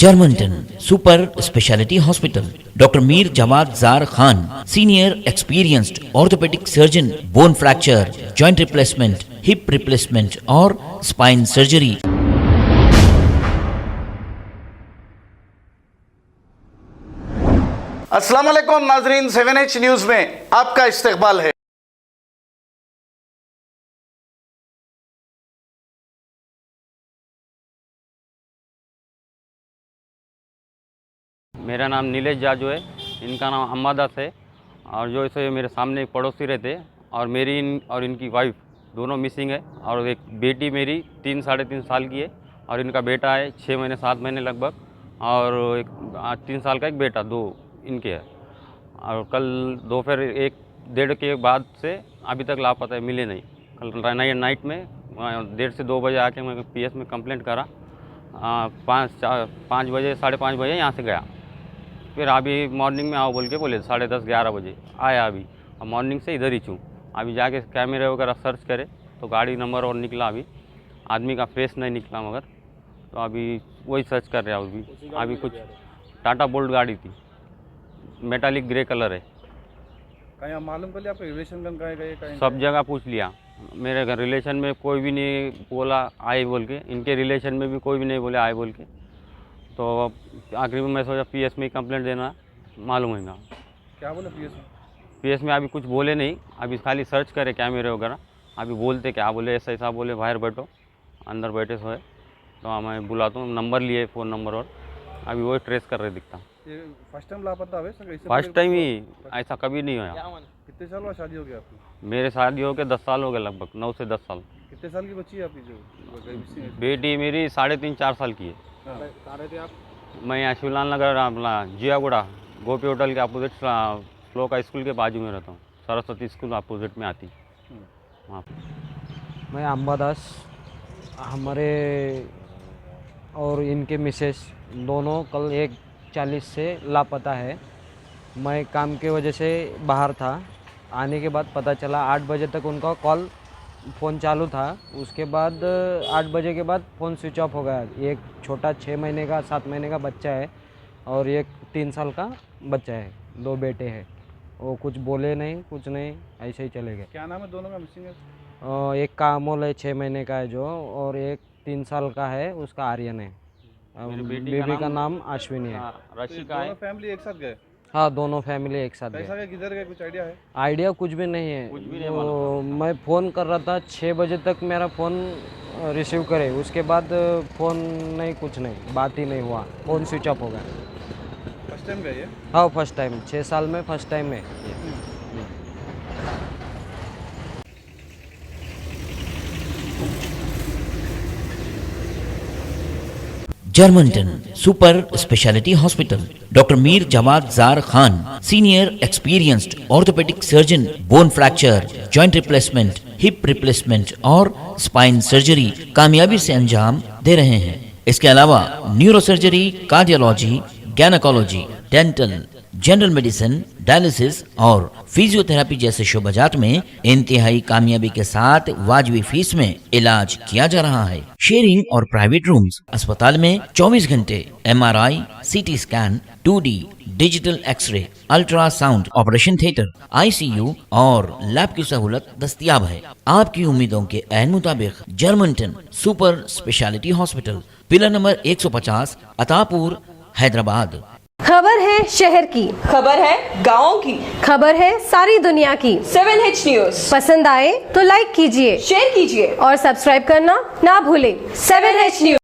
Germanton super speciality hospital, doctor Mir Jawad Jar Khan, senior experienced orthopaedic surgeon, bone fracture, joint replacement, hip replacement और spine surgery. अस्सलाम वालेकुम नाजरीन, 7H news में आपका इस्तकबाल है। मेरा नाम नीलेश जाजू है, इनका नाम अम्मादास है। और जो इसे मेरे सामने एक पड़ोसी रहते और मेरी और इनकी वाइफ दोनों मिसिंग है। और एक बेटी मेरी 3-3.5 साल की है और इनका बेटा है 6 महीने 7 महीने लगभग, और एक 3 साल का एक बेटा, 2 इनके है। और कल दोपहर 1-1:30 के बाद से अभी तक लापता है, मिले नहीं। कल नाइट में 1:30 से 2 बजे आके मैं PS में कंप्लेंट करा। 5 बजे 5:30 बजे यहाँ से गया। फिर अभी मॉर्निंग में आओ बोल के बोले 10:30-11 बजे आया। अभी और मॉर्निंग से इधर ही छूँ। अभी जाके कैमरे वगैरह सर्च करे तो गाड़ी नंबर और निकला, अभी आदमी का फेस नहीं निकला, मगर तो अभी वही सर्च कर रहा हूँ। अभी कुछ टाटा बोल्ट गाड़ी थी, मेटालिक ग्रे कलर है। कहीं आप मालूम कर लिया आपके रिलेशन में कहाँ गए? सब जगह पूछ लिया, मेरे घर रिलेशन में कोई भी नहीं बोला आए बोल के, इनके रिलेशन में भी कोई भी नहीं बोले आए बोल के। तो आखिर में मैं सोचा PS में कंप्लेंट देना मालूम होगा। क्या बोले PS में? PS में अभी कुछ बोले नहीं, अभी खाली सर्च करे कैमरे वगैरह। अभी बोलते क्या बोले, ऐसा बोले बाहर बैठो, अंदर बैठे सो है। तो मैं बुलाता हूँ, नंबर लिए फ़ोन नंबर, और अभी वही ट्रेस कर रहे दिखता। ये फर्स्ट टाइम लापता है? फर्स्ट टाइम ही, ऐसा कभी नहीं हुआ। कितने साल बाद शादी हो गई आपकी? मेरे शादी हो के 10 साल हो गए, लगभग 9 से 10 साल। कितने साल की बच्ची है आपकी जो? बेटी मेरी 3.5-4 साल की है। कहाँ रहते आप? मैं यहाँ शिवलाल नगर अपना जियागुड़ा गोपी होटल के अपोजिट फ्लो का स्कूल के बाजू में रहता हूँ। सरस्वती स्कूल अपोजिट में आती वहाँ। मैं अम्बादास, हमारे और इनके मिसेस दोनों कल 1:40 से लापता है। मैं काम की वजह से बाहर था, आने के बाद पता चला 8 बजे तक उनका फ़ोन चालू था। उसके बाद 8 बजे के बाद फ़ोन स्विच ऑफ हो गया। एक छोटा 6 महीने का 7 महीने का बच्चा है और एक 3 साल का बच्चा है, 2 बेटे हैं। वो कुछ बोले नहीं, कुछ नहीं, ऐसे ही चले गए। क्या नाम है दोनों का मिसिंग है? एक का अमोल है, 6 महीने का है जो, और एक 3 साल का है, उसका आर्यन है। बेबी का नाम अश्विनी है। रशिका दोनों है। फैमिली एक साथ गए? हाँ, दोनों फैमिली एक साथ कैसा गए। गए, किधर गए, कुछ आइडिया है? आइडिया कुछ भी नहीं है। कुछ भी नहीं वो मैं फ़ोन कर रहा था, 6 बजे तक मेरा फ़ोन रिसीव करे, उसके बाद फ़ोन नहीं, कुछ नहीं, बात ही नहीं हुआ, फ़ोन स्विच ऑफ हो गया। फर्स्ट टाइम गए ये? हाँ, फर्स्ट टाइम, 6 साल में फर्स्ट टाइम है। Germanten super speciality hospital, doctor Mir Jawad Jar Khan, senior experienced orthopaedic surgeon, bone fracture, joint replacement, hip replacement और स्पाइन सर्जरी कामयाबी से अंजाम दे रहे हैं। इसके अलावा neuro surgery, cardiology, gynaecology, dental, general medicine, dialysis और फिजियोथेरेपी जैसे शोबाजात में इंतहाई कामयाबी के साथ वाजबी फीस में इलाज किया जा रहा है। शेयरिंग और प्राइवेट रूम्स, अस्पताल में 24 घंटे MRI, CT scan, 2D digital x-ray, ultrasound, operation theatre, ICU और लैब की सहूलत दस्तयाब है। आपकी उम्मीदों के ऐन मुताबिक Germanten super speciality hospital, pillar number 150, Attapur, Hyderabad. खबर है शहर की, खबर है गाँव की, खबर है सारी दुनिया की। 7H न्यूज पसंद आए तो लाइक कीजिए, शेयर कीजिए और सब्सक्राइब करना ना भूलें। 7H news.